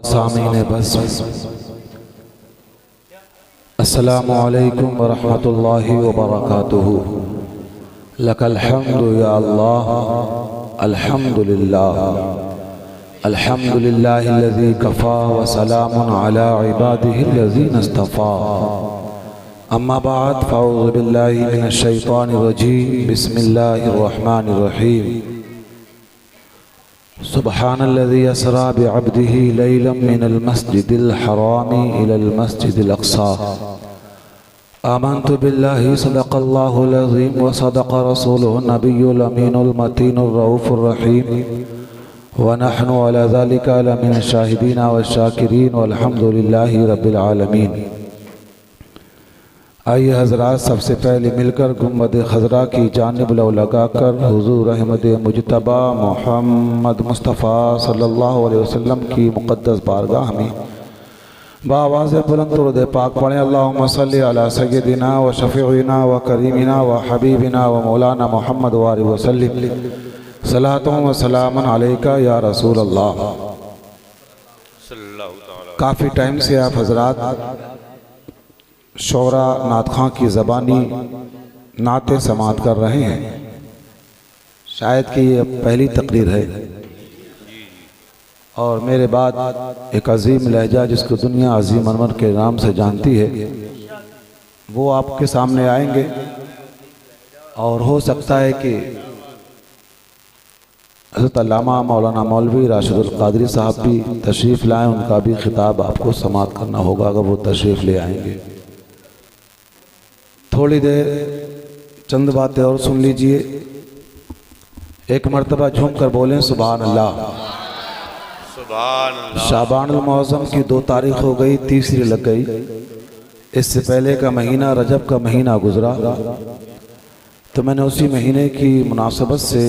सामीन बस अस्सलामु अलैकुम व रहमतुल्लाहि व बरकातुहू। लकल हम्दु या अल्लाह, अल्हम्दुलिल्लाह, अल्हम्दुलिल्लाहिल्लज़ी कफ़ा व सलामुन अला इबादिहिल्लज़ीना इस्तफ़ा। अम्मा बाद फ़अऊज़ु बिल्लाहि मिनश शैतानिर रजीम। बिस्मिल्लाहिर रहमानिर रहीम। सुब्हानल्लज़ी अस्रा बिअब्दिही लैलन मिनल मस्जिदिल हरामी इलल मस्जिदिल अक़सा। आमन्तु बिल्लाहि सदक़ल्लाहुल अज़ीम व सदक़ रसूलुहुन नबियुल अमीनुल मतीनुर रऊफ़ुर रहीम व नहनु अला ज़ालिका लमिनश शाहिदीन व शाकिरीन वल्हम्दुलिल्लाहि रब्बिल आलमीन। आइए हज़रात, सबसे पहले मिलकर गुम्बद खज़रा की जानिब लौ लगाकर हुज़ूर अहमद मुजतबा मोहम्मद मुस्तफ़ा सल्लल्लाहु अलैहि वसल्लम की मुक़द्दस बारगाह में बावाज़ बुलंद दुरूद पाक पढ़ें। अल्लाहुम्मा सल्लि अला सय्यदिना व शफ़ीइना व करीमिना व हबीबिना व मौलाना मुहम्मद व आलिहि वसल्लम। सलातुन व सलामुन अलैका या रसूल अल्लाह। काफ़ी टाइम से आप हज़रात शोरा नात खां की ज़बानी नाते समात कर रहे हैं। शायद कि ये पहली तकरीर है और मेरे बाद एक अजीम लहजा जिसको दुनिया अजीम अनवर के नाम से जानती है वो आपके सामने आएंगे और हो सकता है कि हज़रत अल्लामा मौलाना मौलवी राशिदुल क़ादरी साहब भी तशरीफ़ लाएँ। उनका भी खिताब आपको समात करना होगा अगर वो तशरीफ़ ले आएंगे। थोड़ी देर चंद बातें और सुन लीजिए। एक मर्तबा झूम कर बोलें सुभान अल्लाह। सुभान अल्लाह। शाबानुल मुअज़्ज़म की 2 तारीख हो गई, तीसरी लग गई। इससे पहले का महीना रजब का महीना गुजरा तो मैंने उसी महीने की मुनासबत से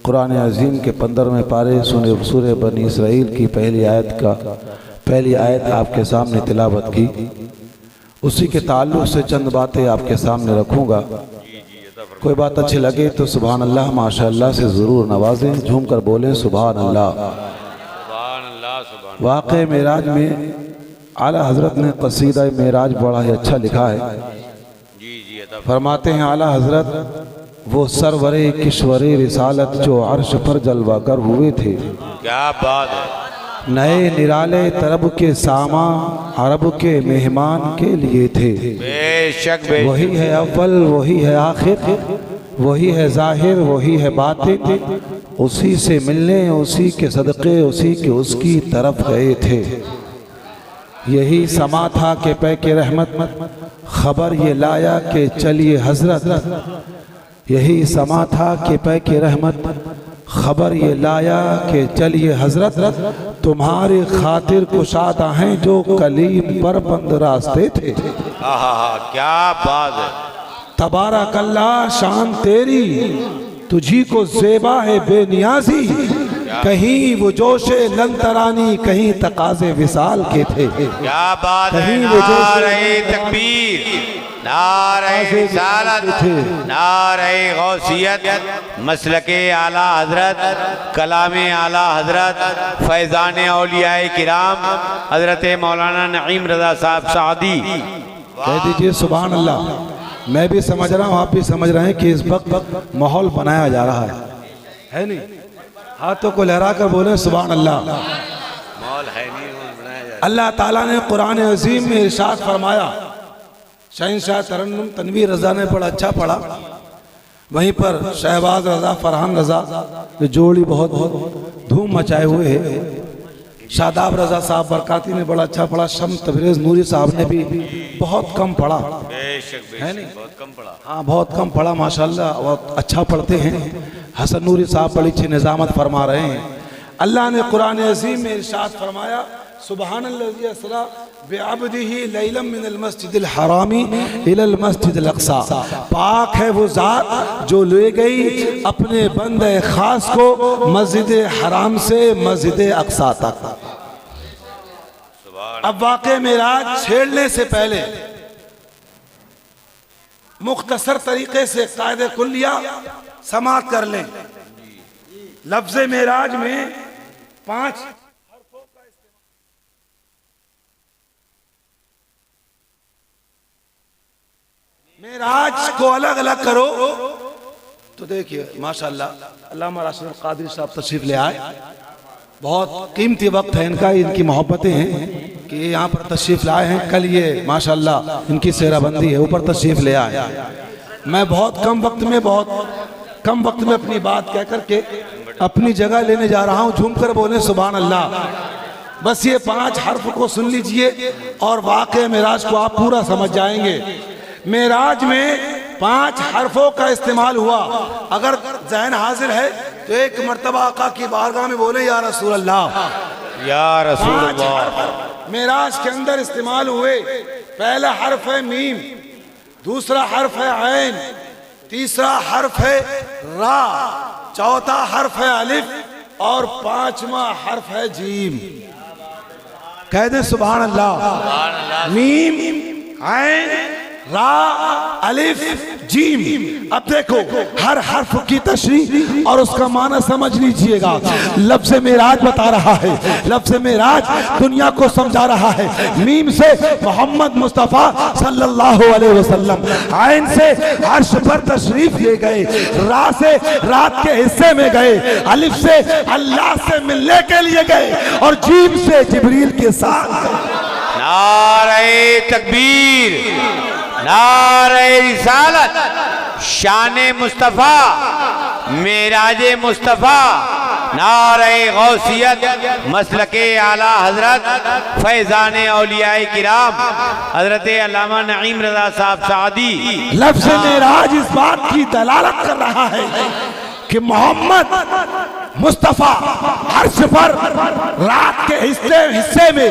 कुरान अज़ीम के 15वें पारे सूरह बनी इसराइल की पहली आयत आपके सामने तिलावत की। उसी के ताल्लुक़ से चंद बातें आपके सामने रखूँगा। कोई बात अच्छी लगे तो सुभान अल्लाह माशाअल्लाह से ज़रूर नवाजें। झूम कर बोलें सुभान अल्लाह। वाक़े मेराज में आला हज़रत ने क़सीदा मेराज बड़ा ही अच्छा लिखा है। फरमाते हैं आला हज़रत वो सरवरे किश्वरे रिसालत जो अर्श पर जलवागर हुए थे। क्या बात है। नए निराले तरब के सामा अरब के मेहमान के लिए थे। बेशक वही है अव्वल, वही है आखिर, वही है जाहिर, वही है बातिन। उसी से मिलने, उसी के सदक़े, उसी के उसकी तरफ गए थे। यही समा था कि पैके रहमत खबर ये लाया कि चलिए हजरत। यही समा था कि पैके रहमत खबर ये लाया कि चलिए हजरत। तुम्हारे खातिर कुशादा हैं जो कलीम पर बंद रास्ते थे। क्या बात है। तबारक अल्लाह शान तेरी, तुझी को ज़ेबा है बेनियाजी। कहीं वो जोशे लंतरानी, कहीं तकाज़े विसाल के थे। क्या बात है। नारे तकबीर, नारे रिसालत, नारे गौसियत, मसलके आला हजरत, कलामे आला हजरत, फैज़ान औलियाए किराम हजरत मौलाना नईम रज़ा साहब सादी। कह दीजिए सुभान अल्लाह। मैं भी समझ रहा हूँ, आप भी समझ रहे हैं कि इस वक्त माहौल बनाया जा रहा है नहीं? हाथों को लहरा कर बोले सुभान अल्लाह। माहौल है नहीं, बनाया जा रहा है। अल्लाह ताला ने कुरान अज़ीम में इरशाद फरमाया। शहंशाह तरन्नुम तनवीर रज़ा ने बड़ा अच्छा पढ़ा। वहीं पर शहबाज रज़ा, फरहान रज़ा जो जोड़ी बहुत धूम मचाए हुए है। शादाब रज़ा साहब बरकाती ने बड़ा अच्छा पढ़ा। शम तबरेज़ नूरी साहब ने भी बहुत कम पढ़ा है नहीं? बहुत कम पढ़ा। हाँ बहुत कम पढ़ा माशाल्लाह, बहुत अच्छा पढ़ते हैं। हसन नूरी साहब बड़ी अच्छी निज़ामत फरमा रहे हैं। अल्लाह ने कुरान अज़ीम में इरशाद फरमाया सुब्हानल्लज़ी अस्रा बिअब्दिही लैलन मिनल मस्जिदिल हरामी इलल मस्जिदिल अक़सा। पाक है वो ज़ात जो ले गई अपने बंदे खास को मस्जिद हराम से मस्जिद अक़सा तक। अब वाक़े मेराज छेड़ने से पहले मुख्तसर तरीके से कायदे कुल्लिया समात कर लें। लफ्ज़ मेराज में 5 मेराज को अलग अलग करो तो देखिए माशाअल्लाह अल्लामा राशिद कादरी साहब तशरीफ ले आए। बहुत कीमती वक्त है इनका, इनकी मोहब्बतें हैं कि यहाँ पर तशरीफ लाए हैं। कल ये माशाअल्लाह इनकी सेहराबंदी है, ऊपर तशरीफ ले आए। मैं बहुत कम वक्त में अपनी बात कह करके अपनी जगह लेने जा रहा हूँ। झूम कर बोले सुभान अल्लाह। बस ये 5 हर्फ को सुन लीजिए और वाक़े मेराज को आप पूरा समझ जाएंगे। मेराज में 5 हर्फों का इस्तेमाल हुआ। अगर ज़हन हाजिर है तो एक मर्तबा आका की बारगाह में बोले या रसूल अल्लाह, या रसूल अल्लाह। मेराज के अंदर इस्तेमाल हुए। पहला हर्फ है मीम, दूसरा हर्फ है ऐन, तीसरा हर्फ है रा, चौथा हर्फ है अलिफ और 5वां हर्फ है जीम। कह दे सुभान अल्लाह। मीम, ऐन, रा, अलिफ, जीम। अब देखो हर हर्फ की तशरीह और उसका माना समझ लीजिएगा। लफ्ज़ मेराज बता रहा है, लफ्ज़ मेराज दुनिया को समझा रहा है। मीम से मोहम्मद मुस्तफ़ा सल्लल्लाहु अलैहि वसल्लम, ऐन से अर्श पर तशरीफ ले गए, रा से रात के हिस्से में गए, अलिफ से अल्लाह से मिलने के लिए गए और जीम से जिब्रील के साथ। नारे तकबीर, नारे रिसालत, शाने मुस्तफ़ा, मेराजे मुस्तफ़ा, नारे गौसियत, मसलके आला हजरत फैज़ाने औलियाए किराम हजरत अल्लामा नईम रज़ा साहब सादी। लफ्ज़ मेराज इस बात की दलालत कर रहा है कि मोहम्मद मुस्तफ़ा अर्श पर रात के हिस्से में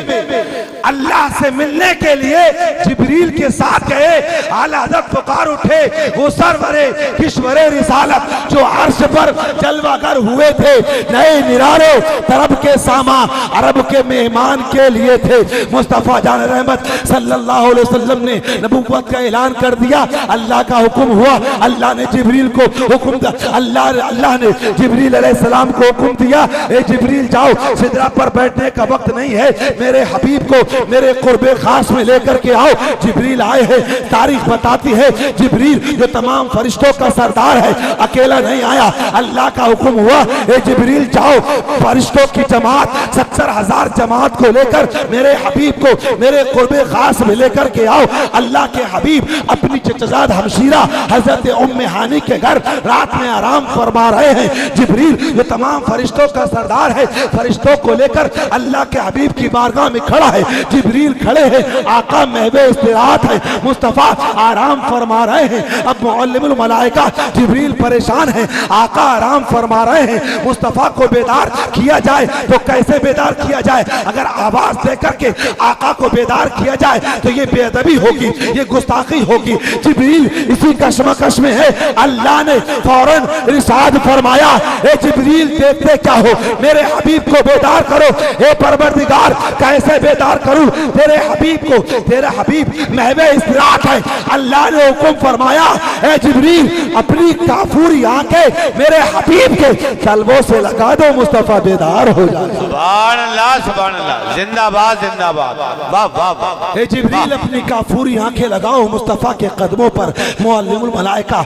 अल्लाह से मिलने के लिए जिब्रील के साथ गए। आला हज़रत पुकार उठे, वो सरवरे किश्वरे रिसालत जो अर्श पर जलवागर हुए थे, नए निरारे तरब के सामा अरब के मेहमान के लिए थे। मुस्तफ़ा जान रहमत सल्लल्लाहु अलैहि वसल्लम ने नबुव्वत का ऐलान कर दिया। अल्लाह का हुक्म हुआ, अल्लाह ने जिब्रील को हुक्म दिया, अल्लाह ने जिब्रील अलैहिस्सलाम को हुक्म दिया, ए जिब्रील जाओ, सिदरा पर बैठने का वक्त नहीं है, मेरे हबीब को मेरे कुर्बे खास में लेकर के आओ। जिब्रील आए हैं। तारीख बताती है जिब्रील जो तमाम फरिश्तों का सरदार है अकेला नहीं आया। अल्लाह का हुक्म हुआ, ए जिब्रील जाओ, फरिश्तों की जमात 70,000 जमात को लेकर मेरे हबीब को मेरे कुर्बे खास में लेकर के आओ। अल्लाह के हबीब अपनी चचाजाद हमशीरा हजरत उम्मे हानी के घर रात में आराम फरमा रहे हैं। जिब्रील जो तमाम फरिश्तों का सरदार है, फरिश्तों को लेकर अल्लाह के हबीब की बारगाह में खड़ा है। जिब्रील खड़े हैं, आका महवे इस्तिराहत है, मुस्तफ़ा आराम फरमा रहे हैं। अब मुअल्लिमुल मलाइका जिब्रील परेशान है, आका आराम फरमा रहे हैं। मुस्तफ़ा को बेदार किया जाए तो कैसे बेदार किया जाए? अगर आवाज देकर के आका को बेदार किया जाए तो ये बेअदबी होगी, ये गुस्ताखी होगी। जिब्रील इसी कशमकश में है। अल्लाह ने फौरन इरशाद फरमाया, ए जिब्रील देखते क्या हो, मेरे हबीब को बेदार करो। ए परवरदिगार कैसे बेदार करूं तेरे हबीब को? तेरा हबीब महवे इस्तिराहत है। अल्लाह ने हुक्म फरमाया, ए जिब्रील अपनी काफूरी आंखें मेरे हबीब के तलवों से लगा दो, मुस्तफ़ा बेदार हो जाए। सुभान अल्लाह, सुभान अल्लाह, जिंदाबाद जिंदाबाद, वाह वाह वाह। ए जिब्रील अपनी काफूरी आंखें लगाओ मुस्तफ़ा के कदमों पर। मुअल्लिमुल मलाइका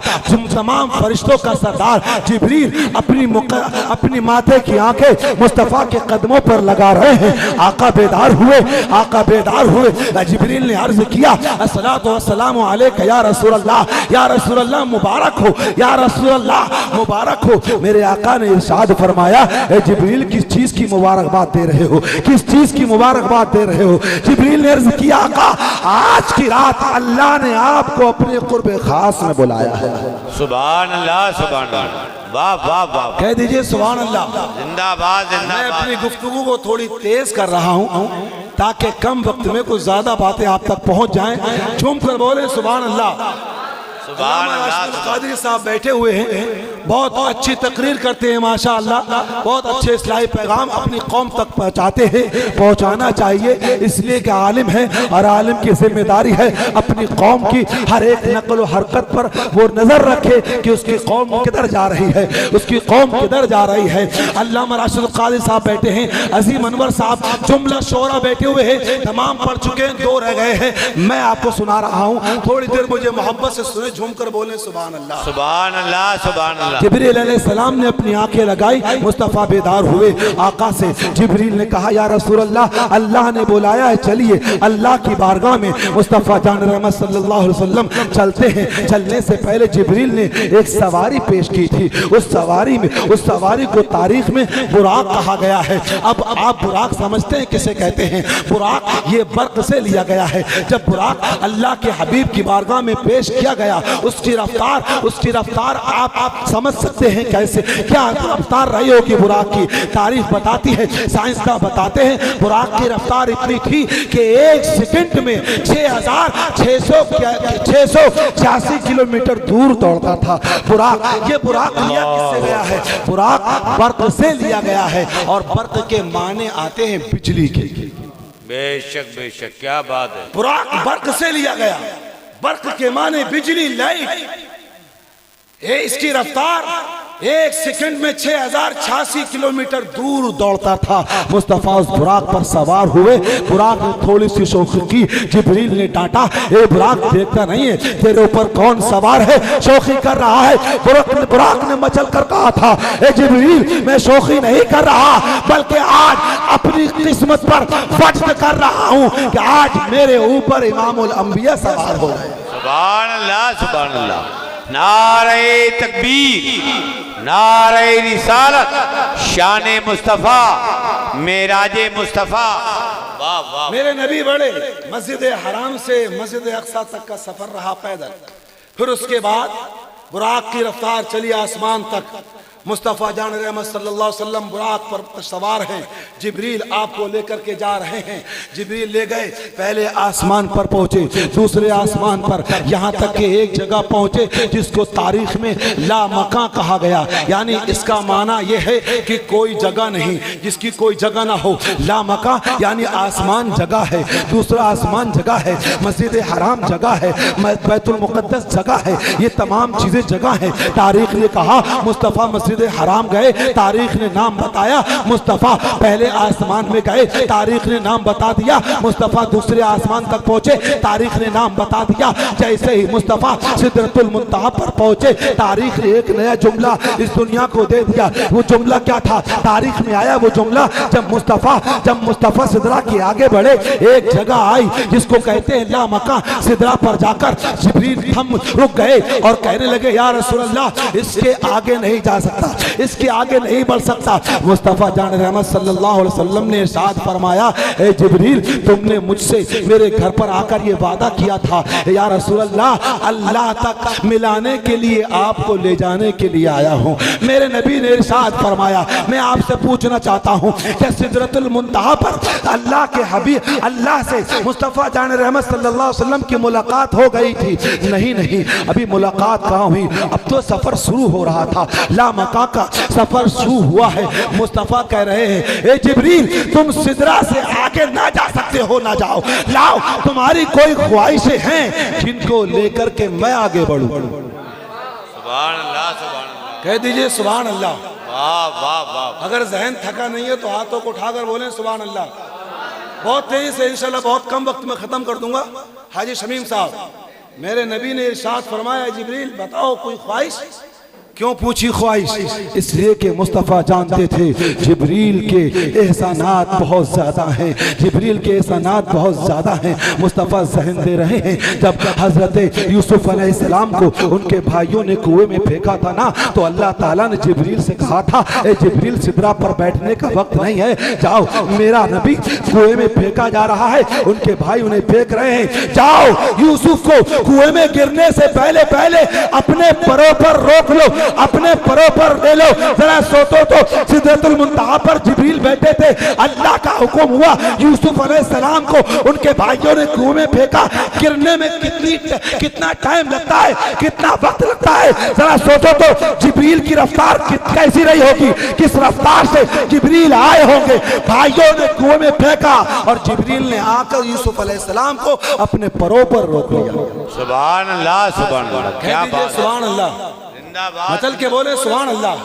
तमाम फरिश्तों का सरदार जिब्रील अपनी माथे की आंखें मुस्तफ़ा के कदमों पर लगा रहे हैं। आका बेदार हुए, आका बेदार हुए। जिब्रील ने अर्ज किया, अस्सलातु वस्सलामु अलैका या रसूल अल्लाह, या रसूल अल्लाह मुबारक हो, या रसूल अल्लाह मुबारक हो। मेरे आका ने इरशाद फरमाया, ए जिब्रील किस चीज की मुबारकबाद दे रहे हो, किस चीज की मुबारकबाद दे रहे हो? जिब्रील ने अर्ज किया, आका आज की रात अल्लाह ने आपको अपने कुर्बे खास में बुलाया है। सुभान अल्लाह, सुभान अल्लाह, वाह वाह वाह। कह दीजिए सुभान अल्लाह। जिंदाबाद मैं जिंदाबाद। अपनी गुफ्तगू को थोड़ी तेज कर रहा हूँ ताकि कम वक्त में कुछ ज्यादा बातें आप तक पहुंच जाएं। झूम कर बोले सुभान अल्लाह। सुभान अल्लाह। कादरी साहब बैठे हुए हैं, बहुत अच्छी तकरीर करते हैं माशाअल्लाह, बहुत अच्छे इस्लाही पैगाम अपनी कौम तक पहुँचाते हैं, पहुँचाना चाहिए। इसलिए कि आलिम है और आलिम की जिम्मेदारी है अपनी कौम की हर एक नकल हरकत पर वो नजर रखे कि उसकी कौम किधर जा रही है, उसकी कौम किधर जा रही है। अल्लामा राशिद कादिर साहब बैठे हैं, अजीम अनवर साहब, जुमला शोरा बैठे हुए हैं, तमाम पढ़ चुके हैं, 2 रह गए हैं। मैं आपको सुना रहा हूँ, थोड़ी देर मुझे मोहब्बत से सुने, झूम कर बोले सुभान अल्लाह सुभान अल्लाह सुभान अल्लाह। जिब्रील अलैहिस्सलाम ने अपनी आंखें लगाई, मुस्तफ़ा बेदार हुए आका से। जिब्रील ने कहा या रसूल अल्लाह, अल्लाह ने बुलाया है, चलिए अल्लाह की बारगाह में। मुस्तफ़ा जान रहमत सल्लल्लाहु अलैहि वसल्लम चलते हैं। चलने से पहले जिब्रील ने एक सवारी पेश की थी। उस सवारी को तारीख में बुराक कहा गया है। अब आप बुराक समझते हैं किसे कहते हैं? बुराक ये बर्क से लिया गया है। जब बुराक अल्लाह के हबीब की बारगाह में पेश किया गया, उसकी रफ्तार आप समझ सकते हैं कैसे, क्या रफ्तार रही होगी बुराक की? तारीख बताती है, साइंसदान बताते हैं बुराक की रफ्तार इतनी थी कि 1 सेकंड में 6,686 किलोमीटर दूर दौड़ता था बुराक। ये बुराक लिया किससे गया है? बुराक बर्क से लिया गया है, और बर्क के माने आते हैं बिजली के। बेशक बेशक, क्या बात है। बुराक बर्क से लिया गया, बर्क के माने बिजली, लाइट। इसकी रफ्तार 1 सेकंड में 6,086 किलोमीटर दूर दौड़ता था। मुस्तफ़ा उस बुराक पर सवार हुए। बुराक ने थोड़ी सी शौकी की, जिब्रील ने डांटा, ए बुराक देखता नहीं है तेरे ऊपर कौन सवार है, शौकी कर रहा है। बुराक ने मचल कर कहा था, ए जिब्रील मैं शौकी नहीं कर रहा, बल्कि आज अपनी किस्मत पर फख्र कर रहा हूँ कि आज मेरे ऊपर इमामुल अंबिया सवार हो गए। सुभान अल्लाह सुभान अल्लाह। नारे तकबीर, नारे रिसालत, शाने मुस्तफ़ा, मेराजे मुस्तफ़ा। वाह वाह। मेरे नबी बड़े, मस्जिद हराम से मस्जिद अक्सा तक का सफर रहा पैदल। फिर उसके बाद बुराक की रफ्तार चली आसमान तक। मुस्तफ़ा जान रहमत सल्लल्लाहु अलैहि वसल्लम बुराक पर सवार हैं। जिब्रील आपको लेकर के जा रहे हैं। जिब्रील ले गए, पहले आसमान पर पहुंचे, दूसरे आसमान पर, यहाँ तक कि एक जगह पहुंचे जिसको तारीख में ला मकां कहा गया। यानी इसका माना यह है कि कोई जगह नहीं, जिसकी कोई जगह ना हो। ला मकां यानी आसमान जगह है, दूसरा आसमान जगह है, मस्जिद हराम जगह है, बैतुल मुक़द्दस जगह है, ये तमाम चीज़ें जगह है। तारीख ने कहा मुस्तफ़ा मस्जिद हराम गए, तारीख ने नाम बताया मुस्तफ़ा पहले आसमान में गए, तारीख ने नाम बता दिया। मुस्तफ़ा दूसरे आसमान तक पहुंचे, तारीख ने नाम बता दिया। जैसे ही मुस्तफ़ा सिदरतुल मुंतहा पर पहुंचे, तारीख ने एक नया जुमला इस दुनिया को दे दिया। वो जुमला क्या था? तारीख में आया वो जुमला, जब मुस्तफ़ा सिदरा के आगे बढ़े, एक जगह आई जिसको कहते हैं ला मकां। सिदरा पर जाकर जिब्रील थम रुक गए और कहने लगे या रसूल अल्लाह, इसके आगे नहीं जा सकता, इसके आगे नहीं बढ़ सकता। मुस्तफ़ा जान रहमत सल्लल्लाहु अलैहि वसल्लम ने इरशाद फरमाया, ए जिब्रील तुमने मुझसे मेरे घर पर आकर ये वादा किया था या रसूल अल्लाह, अल्लाह तक मिलाने के लिए आपको ले जाने के लिए आया हूँ। मेरे नबी ने इरशाद फरमाया, मैं आपसे पूछना चाहता हूँ क्या सिदरतुल मुंतहा पर अल्लाह के हबीब, अल्लाह से मुस्तफ़ा जान रहमत सल्लल्लाहु अलैहि वसल्लम की मुलाकात हो गई थी? नहीं, अभी मुलाकात कहाँ हुई, अब तो सफर शुरू हो रहा था। ला मकां का सफर शुरू हुआ है। मुस्तफ़ा कह रहे हैं, ए जिब्रील तुम सिदरा से आगे ना जा सकते हो, ना जाओ, लाओ तुम्हारी कोई ख्वाहिशें हैं जिनको लेकर के मैं आगे बढ़ूं। सुभान अल्लाह सुभान अल्लाह। कह दीजिए सुभान अल्लाह। वाह वाह वाह। अगर जहन थका नहीं है तो हाथों को उठाकर बोलें सुभान अल्लाह। बहुत तेजी से इंशाल्लाह बहुत कम वक्त में खत्म कर दूंगा। हाजी शमीम साहब, मेरे नबी ने इरशाद फरमाया, जिब्रील बताओ कोई ख्वाहिश? क्यों पूछी ख्वाहिश? इसलिए कि मुस्तफ़ा जानते थे जिब्रील के एहसानात बहुत ज़्यादा हैं, जिब्रील के एहसानात बहुत ज़्यादा हैं। मुस्तफ़ा जहन दे रहे हैं, जब हज़रत यूसुफ अलैहिस्सलाम को उनके भाइयों ने कुएं में फेंका था ना, तो अल्लाह ताला ने जिब्रील से कहा था, ए जिब्रील सिदरा पर बैठने का वक्त नहीं है, जाओ मेरा नबी कुएं में फेंका जा रहा है, उनके भाई उन्हें फेंक रहे हैं, जाओ यूसुफ को कुएं में गिरने से पहले अपने परों पर रोक लो, अपने परों पर ले लो। जरा सोचो तो सिदरतुल मुंतहा पर जिब्रील बैठे थे, अल्लाह का हुक्म हुआ यूसुफ अलैहिस्सलाम को उनके भाइयों ने कुएं में फेंका, गिरने में कितना टाइम लगता है, कितना वक्त लगता है। जरा सोचो तो जिब्रील की रफ्तार कैसी रही होगी, किस रफ्तार से जिब्रील आए होंगे। भाइयों ने कुएं में फेंका और जिब्रील ने आकर यूसुफ अलैहिस्सलाम को अपने परों पर रोक लिया। सुभान अल्लाह, सुभान अल्लाह, क्या बात, सुभान अल्लाह, जिंदाबाद। मचल के बोले सुभान अल्लाह।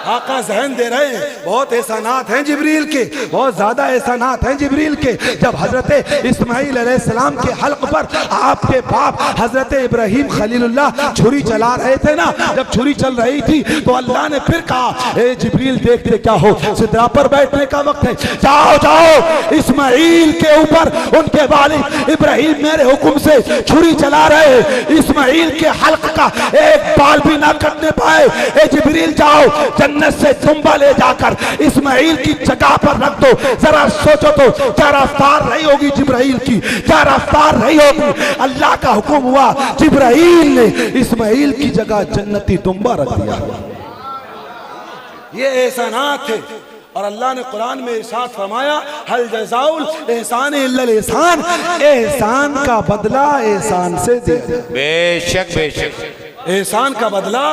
आका जहन दे रहे हैं, बहुत एहसानात हैं जिब्रील के, बहुत ज्यादा एहसानात हैं जिब्रील के। जब हजरत इस्माइल अलैहिस्सलाम के हल्क पर आपके बाप हजरत इब्राहिम खलीलुल्लाह छुरी चला रहे थे ना, जब छुरी चल रही थी तो अल्लाह ने फिर कहा, ए जिब्रील देखते क्या हो, सिदरा पर बैठने का वक्त है, जाओ जाओ इस्माइल के ऊपर उनके वालिद इब्राहिम मेरे हुक्म से छुरी चला रहे, इस्माइल के हल्क का एक बाल भी ना कटने पाए। ए जिब्रील जाओ जन्नत से दुम्बा ले जाकर इस्माइल की जगह पर रख दो। जरा सोचो तो क्या रफ्तार रही होगी जिब्राइल की, क्या रफ्तार रही होगी। अल्लाह का हुक्म हुआ, जिब्राइल ने इस्माइल की जगह जन्नती दुम्बा रख दिया। ये एहसानात थे। और अल्लाह ने कुरान में इरशाद फरमाया, हल जज़ाउल एहसान इल्लल एहसान, एहसान का बदला एहसान से दिया। बेशक बेशक, एहसान का बदला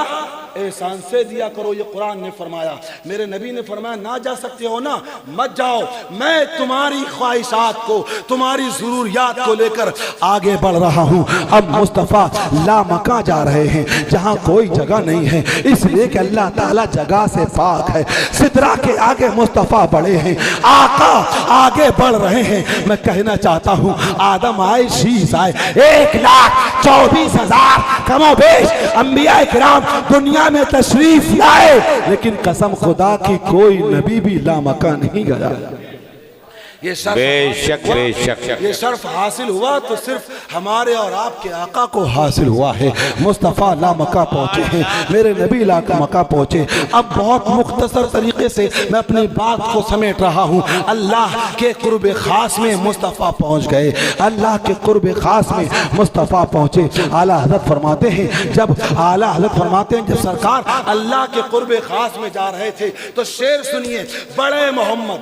एहसान से दिया करो, ये कुरान ने फरमाया। मेरे नबी ने फरमाया, ना जा सकते हो ना, मत जाओ, मैं तुम्हारी ख्वाहिशात को, तुम्हारी जरूरियात को लेकर आगे बढ़ रहा हूँ। अब मुस्तफ़ा लामका जा रहे हैं जहाँ कोई जगह नहीं है, इसलिए कि अल्लाह ताला जगह से पाक है। सिदरा के आगे मुस्तफ़ा बड़े हैं, आका आगे बढ़ रहे हैं। मैं कहना चाहता हूँ, आदम आए शीश आए, 1,24,000 कमोबेश अंबिया किराम दुनिया में तशरीफ लाए, लेकिन कसम खुदा की कोई नबी भी लामका नहीं गया। ये बेशक बेशक, ये शर्फ हासिल हुआ तो सिर्फ हमारे और आपके आका को हासिल हुआ है। मुस्तफ़ा लामका पहुँचे हैं, मेरे नबी लामका पहुँचे। अब बहुत मुख्तसर तरीके से मैं अपनी बात को समेट रहा हूँ। अल्लाह के कुर्ब खास में मुस्तफ़ा पहुँच गए, अल्लाह के कुर्ब खास में मुस्तफ़ा पहुँचे। आला हज़रत फरमाते हैं, जब आला हज़रत फरमाते हैं, जब सरकार अल्लाह के कुर्ब खास में जा रहे थे तो शेर सुनिए, बड़े मोहम्मद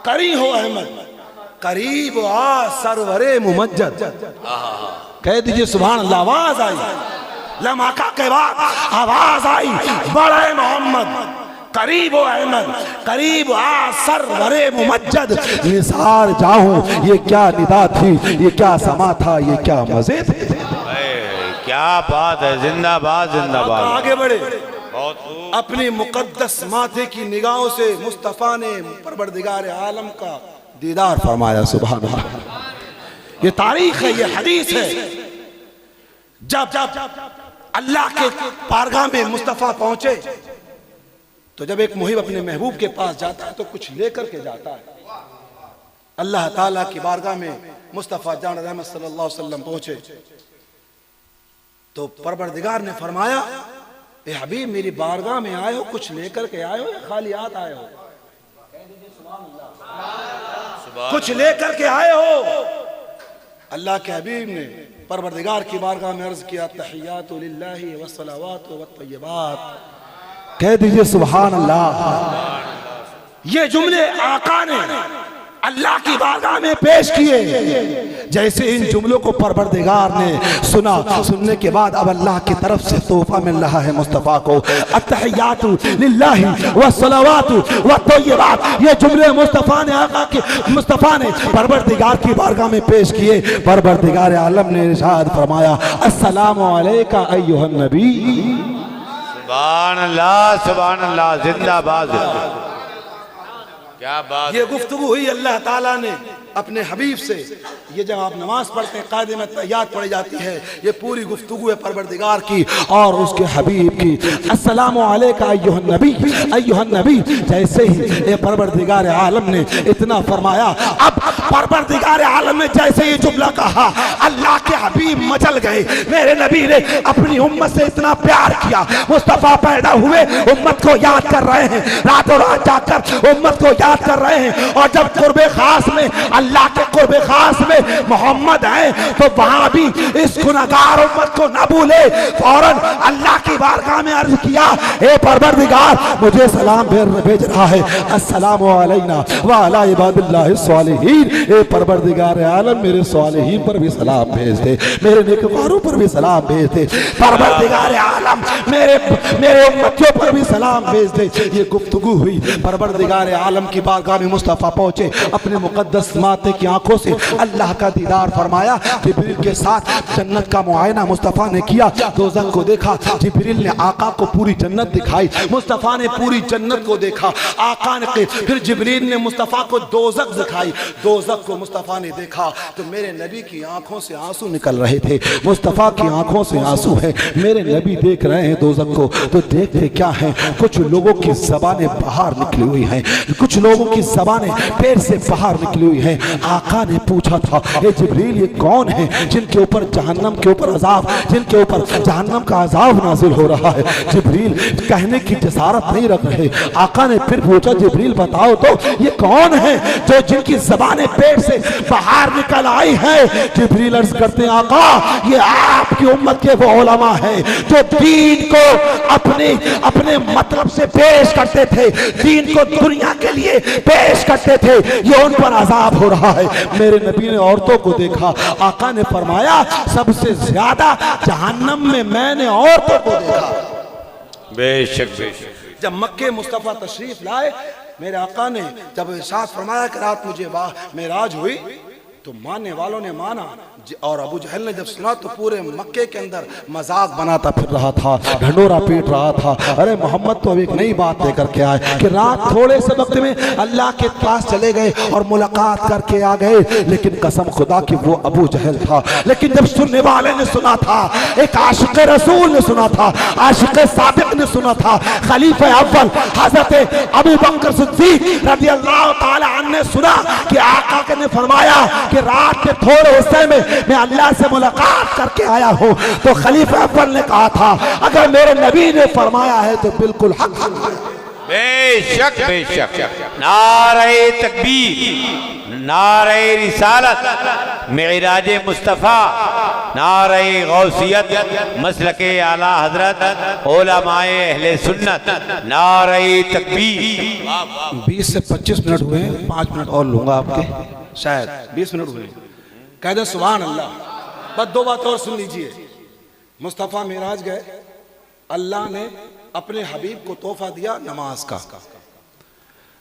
करी हो अहमद, करीब आ सरवरे मुमज्जद। कह दीजिए सुभान अल्लाह। आवाज आई, लम्हा के बाद आवाज आई, बड़े मोहम्मद करीब हो अहमद, करीब आ सरवरे मुमज्जद। निसार जाऊं, ये क्या निदा थी, ये क्या समा था, ये क्या मजे थे। क्या बात है, जिंदाबाद जिंदाबाद। आगे बढ़े, अपनी मुकद्दस माथे की निगाहों से मुस्तफ़ा ने परवरदिगार आलम का दीदार फरमाया। सुभान अल्लाह। ये तारीख है, ये हदीस है। जब अल्लाह के बारगाह में मुस्तफ़ा पहुंचे तो जब एक मुहिब अपने महबूब के पास जाता है तो कुछ लेकर के जाता है। अल्लाह ताला की बारगाह में मुस्तफ़ा जान रहमत सल्लल्लाहु अलैहि वसल्लम पहुंचे तो परवरदिगार ने फरमाया, ए हबीब मेरी बारगाह में आए हो, कुछ लेकर के आए हो या खाली हाथ आए हो? कुछ लेकर के आए हो? अल्लाह के हबीब ने परवरदिगार की बारगाह में अर्ज किया, तहियातु लिल्लाहि वस्सलावातु वत्तय्यिबात। कह दीजिए सुभान अल्लाह। ये जुमले आका ने अल्लाह की बारगाह में पेश किए। जैसे इन जुमलों को परवरदिगार ने सुना, सुनने के बाद अब अल्लाह की तरफ से तोहफा मिल रहा है मुस्तफ़ा को। अत्तहियातु लिल्लाहि वस्सलावातु वत्तय्यिबात। ये जुमले मुस्तफ़ा ने परवरदिगार की बारगाह में पेश किए। परवरदिगार आलम ने इरशाद फरमाया, अस्सलामु अलैका अय्युहन नबी। सुभान अल्लाह, सुभान अल्लाह, जिंदाबाद। क्या बात। ये गुफ्तगू हुई अल्लाह ताला ने अपने हबीब से। ये जब आप नमाज पढ़ते हैं कायदे में तहियात पढ़ी जाती है, ये पूरी गुफ्तगू है परवरदिगार की और उसके हबीब की। अस्सलामु अलैका अय्युहन नबी, अय्युहन नबी। जैसे ही ये परवरदिगार आलम ने इतना फरमाया, अब परवरदिगार आलम ने जैसे ये जुमला कहा, अल्लाह के हबीब मचल गए। मेरे नबी ने अपनी उम्मत से इतना प्यार किया। मुस्तफ़ा पैदा हुए, उम्मत को याद कर रहे हैं, रातों रात जाकर उम्मत को याद कर रहे हैं। और जब कुर्बे खास में, अल्लाह के कुर्बे खास में मोहम्मद है, तो वहां भी इस गुनहगार उम्मत को न भूले। फौरन अल्लाह की बारगाह में अर्ज किया, हे परवरदिगार, मुझे सलाम भेज रहा है, अस्सलामु अलैना व अला इबादिल्लाहि स्वालिहीन। हे परवरदिगार आलम, मेरे स्वालिहीन पर भी सलाम भेज दे, मेरे नेककारों पर भी सलाम भेज दे। परवरदिगार आलम, मेरे उम्मतियों पर भी सलाम भेज दे। ये गुफ्तगू हुई, परवरदिगार आलम की बारगाह में मुस्तफ़ा पहुंचे, अपने मुक़द्दस माथे की आंखों से अल्लाह का दीदार फरमाया। जिब्रील के साथ जन्नत का मुआयना मुस्तफ़ा ने किया, दोज़ख को देखा। जिब्रील ने आका को पूरी जन्नत दिखाई, मुस्तफ़ा ने पूरी जन्नत को देखा। आका ने फिर जिब्रील ने मुस्तफ़ा को दोज़ख दिखाई, दोज़ख को मुस्तफ़ा ने देखा। तो मेरे नबी की आंखों से आंसू निकल रहे थे, मुस्तफ़ा की आंखों से आंसू है। मेरे नबी देख रहे हैं दोज़ख को, तो देखते क्या है, कुछ लोगों की ज़बानें बाहर निकली हुई हैं, कुछ लोगों की ज़बानें पेट से बाहर निकली हुई हैं। आका ने पूछा था, ये जिब्रील ये कौन है जिनके ऊपर जहन्नम के ऊपर अजाब, जिनके ऊपर जहन्नम का अजाब नाजिल हो रहा है। जिब्रील कहने की जसारत नहीं रख रहे। आका ने फिर पूछा, जिब्रील बताओ तो ये कौन है जो जिनकी ज़बानें पेट से बाहर निकल आई है। जिब्रील अर्ज़ करते हैं, आका ये आपकी उम्मत के वो उलमा है जो दीन को अपने मतलब से पेश करते थे, दीन को दुनिया के लिए पेश करते थे, ये उन पर अजाब हो रहा है। मेरे नबी ने औरतों को देखा, आका ने फरमाया, सबसे ज्यादा जहन्नम में मैंने औरतों को देखा। बेशक बेशक। जब मक्के मुस्तफ़ा तशरीफ लाए, मेरे आका ने जब इरशाद फरमाया कि रात मुझे मेराज हुई, तो मानने वालों ने माना, और अबू जहल ने जब सुना तो पूरे मक्के के अंदर मजाक बनाता फिर रहा था, ढंडोरा पीट रहा था। अरे मोहम्मद तो अब एक नई बात लेकर के आए कि रात थोड़े से वक्त में अल्लाह के पास चले गए और मुलाकात करके आ गए। लेकिन कसम खुदा की वो अबू जहल था। लेकिन जब सुनने वाले ने सुना था, एक आशिक रसूल ने सुना था, आशिक सादिक ने सुना था, खलीफा अव्वल हजरत अबू बकर सिद्दीक रज़ियल्लाहु ताला अन्हु ने सुना कि आका ने फरमाया कि रात के थोड़े हिस्से में मैं अल्लाह से मुलाकात करके आया हूँ। तो खलीफा अव्वल ने कहा था, अगर मेरे नबी ने फरमाया है तो बिल्कुल हक है। बेशक बेशक। नारे तकबीर, नारे रिसालत, मेराज मुस्तफ़ा, नारे गौसियत, मसलके आला हजरत, उलमाए अहले सुन्नत, नारे तकबीर। 20 से 25 मिनट हुए, 5 मिनट और लूंगा आपके, शायद 20 मिनट हुए। कह दे सुभान अल्लाह। बस 2 बात और सुन लीजिए। मुस्तफ़ा मेराज गए, अल्लाह ने अपने हबीब को तोहफा दिया नमाज का।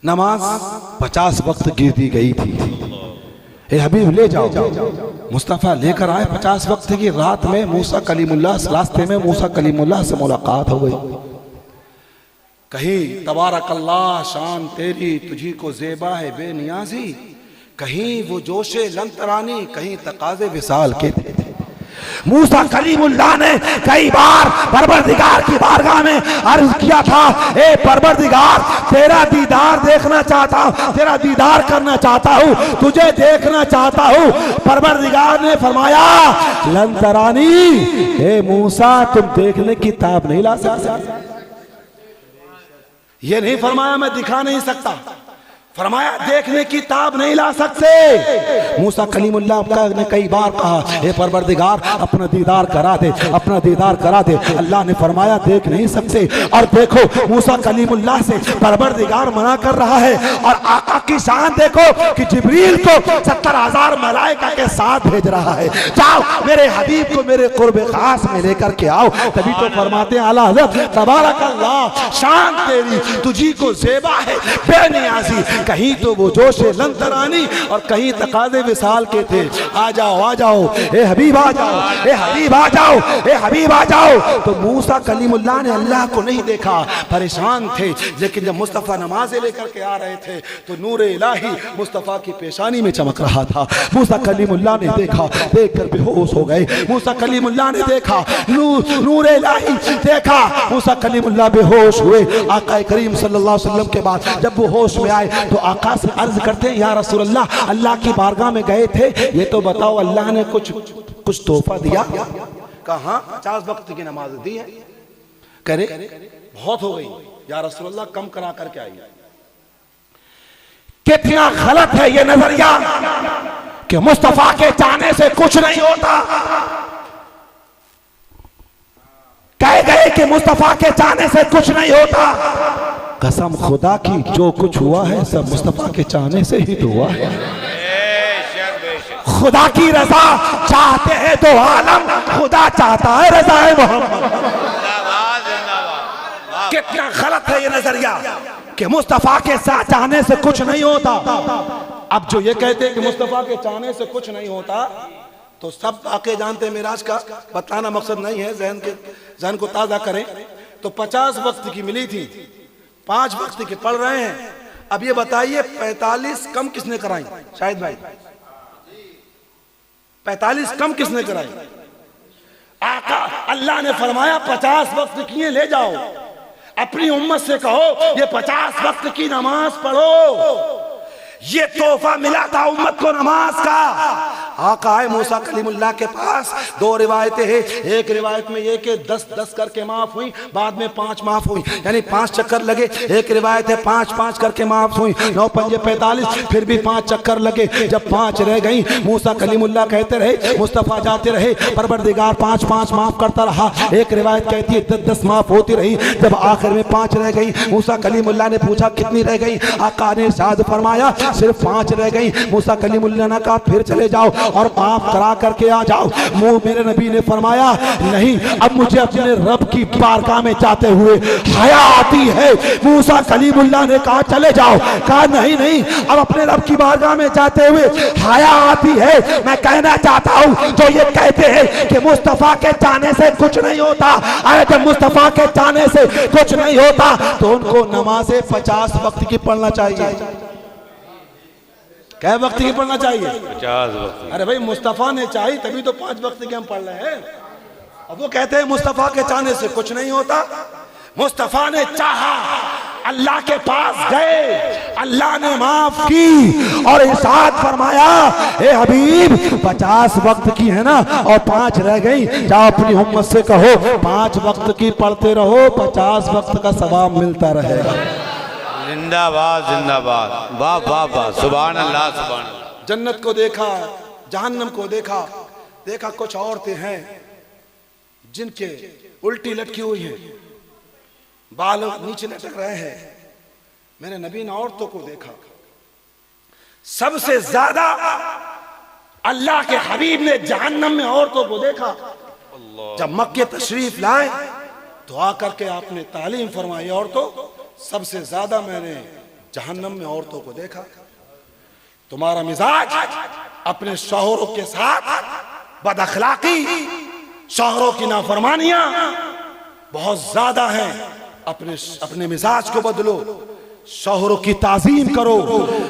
नमाज 50 वक्त गिर दी गई थी। ए हबीब ले जाओ। मुस्तफ़ा लेकर आए 50 वक्त की। रात में मूसा कलीमुल्लाह, रास्ते में मूसा कलीमुल्लाह से मुलाकात हो गई। कहीं तबारकल्लाह शान तेरी तुझी को ज़ेबा है बेनियाजी, कहीं वो जोशे लंतरानी, कहीं तकाज़े विसाल के थे। मूसा कलीमुल्लाह ने कई बार परवरदिगार की बारगाह में अर्ज किया था, ए परवरदिगार, तेरा दीदार देखना चाहता हूँ, तेरा दीदार करना चाहता हूँ, तुझे देखना चाहता हूँ। परवरदिगार ने फरमाया, लंतरानी, ए मूसा, तुम देखने की ताब नहीं ला सकते। ये नहीं फरमाया मैं दिखा नहीं सकता, फरमाया देखने की ताब नहीं ला सकते। मूसा कलीमुल्लाह ने कई बार कहा, हे परवरदिगार, अपना दीदार करा दे, अपना दीदार करा दे। अल्लाह ने फरमाया देख नहीं सकते। और देखो मूसा कलीमुल्लाह से परवरदिगार मना कर रहा है। और आका की शान देखो कि जिब्रील को 70,000 मलाइका के साथ भेज रहा है, जाओ मेरे हबीब को मेरे कुर्बे खास में लेकर के आओ। तभी तो फरमाते हैं आला हज़रत तबारकल्लाह, शान तेरी तुझी को ज़ेबा है बेनियाज़ी, कहीं तो वो जोशे लंतरानी और कहीं तकाज़े विसाल के थे। आ जाओ आ जाओ, ए हबीब आ जाओ, ए हबीब आ जाओ, ए हबीब आ जाओ। तो मूसा कलीमुल्लाह ने अल्लाह को नहीं देखा, परेशान थे। लेकिन जब मुस्तफ़ा नमाज़ें लेकर के आ रहे थे तो नूर इलाही मुस्तफ़ा की पेशानी में चमक रहा था। मूसा कलीमुल्लाह ने देखा, देख कर बेहोश हो गए। मूसा कलीमुल्लाह ने देखा, नूर इलाही देखा, मूसा कलीमुल्लाह बेहोश हुए। आका करीम सल्लल्लाहु अलैहि वसल्लम के बाद जब वो होश में आए तो तो आका से अर्ज करते हैं या रसूल अल्लाह, अल्लाह की बारगाह में गए थे, ये तो बताओ अल्लाह ने कुछ तोहफा दिया? कहा 50 वक्त की नमाज दी है। करे बहुत हो गई या रसूल अल्लाह, कम करा करके आइए। कितना गलत है ये नजरिया कि मुस्तफा के चाहने से कुछ नहीं होता। कह गए कि मुस्तफा के चाहने से कुछ नहीं होता। कसम खुदा की जो कुछ हुआ है सब मुस्तफा के चाहने से ही तो हुआ है। खुदा की रजा चाहते हैं तो आलम, खुदा चाहता है रजा है मोहम्मद। कितना गलत है ये नजरिया कि मुस्तफा के साथ चाहने से कुछ नहीं होता। अब जो ये कहते हैं कि मुस्तफा के चाहने से कुछ नहीं होता, तो सब आके जानते हैं। मिराज का बताना मकसद नहीं है, जहन को ताजा करें। तो 50 वक्त की मिली थी, 5 वक्त की पढ़ रहे हैं। अब ये बताइए 45 कम किसने कराई? शाहिद भाई 45 कम किसने कराई? आका अल्लाह ने फरमाया 50 वक्त किए ले जाओ, अपनी उम्मत से कहो ये 50 वक्त की नमाज पढ़ो। ये तोहफा मिला था उम्मत को नमाज का। आका है मूसा कलीमुल्लाह के पास 2 रिवायतें हैं। एक रिवायत में ये कि 10-10 करके माफ हुई, बाद में 5 माफ हुई, यानी 5 चक्कर लगे। एक रिवायत है 5-5 करके माफ हुई, 9 पंजे 45, फिर भी 5 चक्कर लगे। जब 5 रह गई, मूसा कलीमुल्लाह कहते रहे, मुस्तफा जाते रहे, परवरदिगार 5-5 माफ करता रहा। एक रिवायत कहती है 10-10 माफ होती रही। जब आखिर में 5 रह गई, मूसा कलीमुल्लाह ने पूछा कितनी रह गई? आका ने इरशाद फरमाया सिर्फ 5 रह गई। मूसा कलीमुल्लाह ने कहा फिर चले जाओ और माफ करा करके आ जाओ। मुंह मेरे नबी ने फरमाया नहीं, अब मुझे अपने रब की बारगाह में जाते हुए हया आती है। मूसा कलीमुल्लाह ने कहा चले जाओ। कहा नहीं, अब अपने रब की बारगाह में जाते हुए हया आती है। मैं कहना चाहता हूँ जो ये कहते हैं कि मुस्तफा के चाहने से कुछ नहीं होता, अरे जब मुस्तफा के चाहने से कुछ नहीं होता तो उनको नमाज़े 50 वक्त की पढ़ना चाहिए। क्या वक्त की पढ़ना चाहिए? 50 वक्त। अरे भाई मुस्तफा ने चाही तभी तो 5 वक्त के हम पढ़ रहे हैं। अब वो कहते हैं मुस्तफा के चाहने से कुछ नहीं होता। मुस्तफा ने चाहा, अल्लाह के पास गए, अल्लाह ने माफ की और इरशाद फरमाया ए हबीब 50 वक्त की है ना और 5 रह गई, जाओ अपनी उम्मत से कहो 5 वक्त की पढ़ते रहो, 50 वक्त का सवाब मिलता रहेगा। जिंदाबाद जिंदाबाद, वाह वाह वाह, सुभान अल्लाह सुभान अल्लाह। जन्नत को देखा, जहन्नम को देखा, देखा कुछ औरतें हैं जिनके उल्टी लटकी हुई है, बाल नीचे लटक रहे हैं। मेरे नबी ने औरतों को देखा। सबसे ज्यादा अल्लाह के हबीब ने जहन्नम में औरतों को देखा। जब मक्के तशरीफ लाए तो आकर के आपने तालीम फरमाई औरतों, सबसे ज्यादा मैंने जहन्नम में औरतों को देखा। तुम्हारा मिजाज अपने शौहरों के साथ बदअखलाकी, शौहरों की नाफरमानियां बहुत ज्यादा हैं। अपने मिजाज को बदलो, शौहरों की ताजीम करो।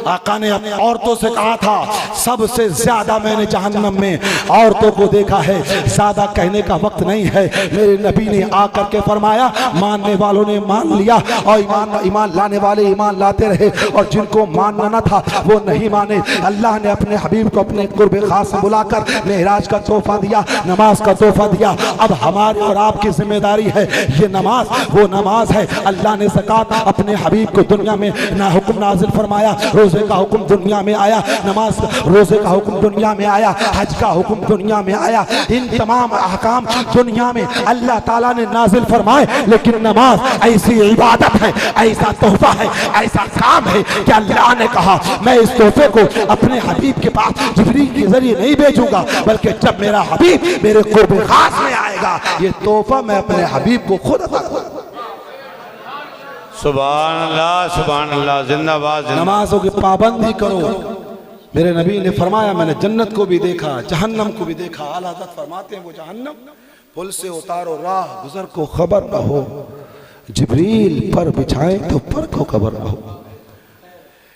आका ने अपने औरतों से कहा था सबसे ज्यादा मैंने जहन्नम में औरतों को देखा है। ज्यादा कहने का वक्त नहीं है। मेरे नबी ने आकर के फरमाया मानने वालों ने मान लिया और ईमान लाने वाले ईमान लाते रहे और जिनको मानना न था वो नहीं माने। अल्लाह ने अपने हबीब को अपने कुर्बे खास से बुलाकर मेहराज का तोहफा दिया, नमाज का तोहफा दिया। अब हमारी और आपकी जिम्मेदारी है ये नमाज, वो नमाज है। अल्लाह ने ज़कात अपने हबीब को दुनिया में ना हुक्म नाजिल फरमाया, रोजे का हुक्म दुनिया में आया, नमाज रोजे का हुक्म दुनिया में आया, हज का हुक्म दुनिया में आया। इन तमाम अहकाम दुनिया में अल्लाह ताला ने नाजिल फरमाए, लेकिन नमाज ऐसी इबादत है, ऐसा तोहफा है, ऐसा काम है कि अल्लाह ने कहा मैं इस तोहफे को अपने हबीब के पास जिब्रील के जरिए नहीं भेजूंगा, बल्कि जब मेरा हबीब मेरे कुर्बे खास में आएगा ये तोहफा मैं अपने हबीब को खुद अता करूंगा। सुभान अल्लाह जिंदाबाद। नमाजों की पाबंदी करो। मेरे नबी ने फरमाया मैंने जन्नत को भी देखा, जहन्नम को भी देखा। आला हज़रत फरमाते हैं वो जहन्नम पुल से उतारो राह गुजर को खबर न हो, जिब्रील पर बिछाए तो पर को खबर न हो।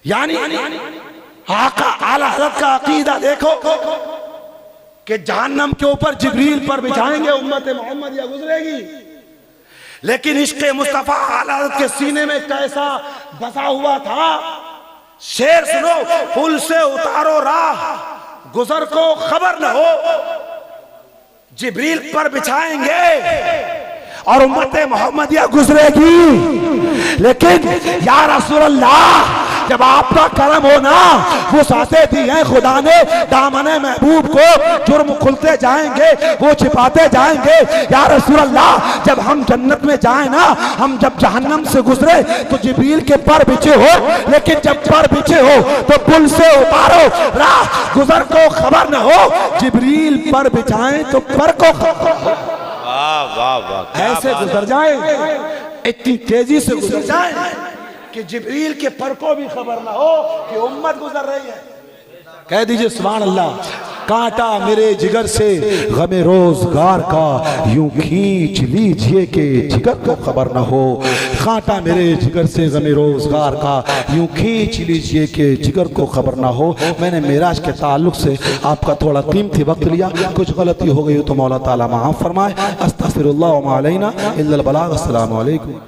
यानी आका आला हज़रत का अकीदा देखो कि जहन्नम के ऊपर जिब्रील पर बिछाएंगे, उम्मत मोहम्मद या गुजरेगी। लेकिन इश्क़ मुस्तफ़ा आला हज़रत के सीने में कैसा बसा हुआ था, शेर सुनो, पुल से उतारो राह गुजर को खबर न हो, जिब्रील पर बिछाएंगे और उम्मत मोहम्मदिया गुजरेगी। लेकिन या रसूल अल्लाह, जब आपका करम हो ना, वो साथे दी हैं खुदा ने दामने महबूब को, जुर्म खुलते जाएंगे, वो छिपाते जाएंगे। या रसूल अल्लाह, जब हम जन्नत में जाए ना, हम जब जहन्नम से गुजरे तो जिब्रील के पर बिछे हो, लेकिन जब पर बिछे हो तो पुल से उतारो राह गुजर को खबर न हो, जिब्रील पर बिछाएं तो पर को खबर हो। वाह वाह वाह, ऐसे गुजर जाए, इतनी तेजी से गुजर जाए कि जिब्रील के पर को भी खबर ना हो कि उम्मत गुजर रही है। कह दीजिए सुभान अल्लाह। कांटा मेरे जिगर से गमे रोजगार का, यूं खींच लीजिए कि जिगर को खबर ना हो। कांटा मेरे जिगर से गमे रोजगार का, यूं खींच लीजिए कि जिगर को खबर ना हो। मैंने मेराज के ताल्लुक से आपका थोड़ा कीमती वक्त लिया, कुछ गलती हो गई तो मौला ताला माफ फरमाए। अस्तगफिरुल्लाह व मा अलैना इल्लल बलाग। अस्सलामु अलैकुम।